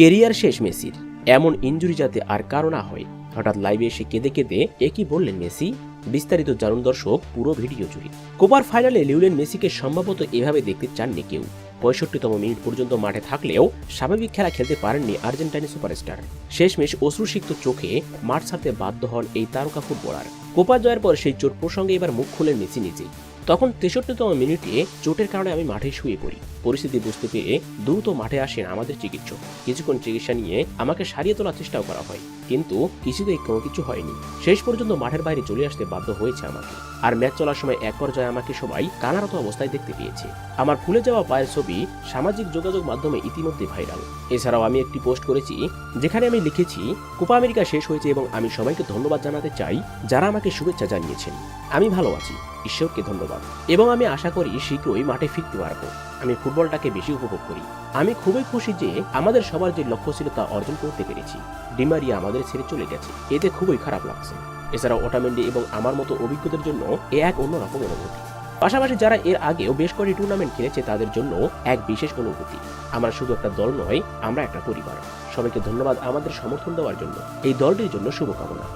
Career শেষ মেসির, এমন ইনজুরি যাতে আর কারো না হয়। হঠাৎ লাইভে এসে কেঁদে কেঁদে একই বললেন মেসি। বিস্তারিত জানুন দর্শক পুরো ভিডিও জুড়ে। কোপার ফাইনালে লিওনেল মেসিকে সম্ভবত এভাবে দেখতে চাননি কেউ। 65তম মিনিট পর্যন্ত মাঠে থাকলেও স্বাভাবিক খেলা খেলতে পারেননি আর্জেন্টাইনি সুপারস্টার। শেষমেশ অশ্রুসিক্ত চোখে মাঠ ছাড়তে বাধ্য হন এই তারকা ফুটবলার। কোপা জয়ের পর সেই চোট প্রসঙ্গে এবার মুখ খুলেন মেসি নিজেই। তখন 63তম মিনিটে চোটের কারণে আমি মাঠে শুয়ে পড়ি। পরিস্থিতি বুঝতে পেরে দ্রুত মাঠে আসেন আমাদের চিকিৎসক। কিছুক্ষণ চিকিৎসা নিয়ে আমাকে সারিয়ে তোলার চেষ্টাও করা হয়, কিন্তু কিছুতেই কোনো কিছু হয়নি। শেষ পর্যন্ত মাঠের বাইরে চলে আসতে বাধ্য হয়েছে আমাকে। আর ম্যাচ চলার সময় এক পর্যায়ে আমাকে সবাই কান্নারত অবস্থায় দেখতে পেয়েছে। আমার ফুলে যাওয়া পায়ের ছবি সামাজিক যোগাযোগ মাধ্যমে ইতিমধ্যে ভাইরাল। এছাড়াও আমি একটি পোস্ট করেছি যেখানে আমি লিখেছি, কোপা আমেরিকা শেষ হয়েছে এবং আমি সবাইকে ধন্যবাদ জানাতে চাই যারা আমাকে শুভেচ্ছা জানিয়েছেন। আমি ভালো আছি, ঈশ্বরকে ধন্যবাদ, এবং আমি আশা করি শীঘ্রই মাঠে ফিরতে পারবো। আমি ফুটবলটাকে বেশি উপভোগ করি। আমি খুবই খুশি যে আমাদের সবার যে লক্ষ্য ছিল তা অর্জন করতে পেরেছি। ডি মারিয়া আমাদের ছেড়ে চলে গেছে, এতে খুবই খারাপ লাগছে। এছাড়াও ওটামেন্ডি এবং আমার মতো অভিজ্ঞতার জন্য এ এক অন্যরকম অনুভূতি। পাশাপাশি যারা এর আগেও বেশ কয়েকটি টুর্নামেন্ট খেলেছে তাদের জন্য এক বিশেষ অনুভূতি। আমরা শুধু একটা দল নয়, আমরা একটা পরিবার। সবাইকে ধন্যবাদ আমাদের সমর্থন দেওয়ার জন্য। এই দলটির জন্য শুভকামনা।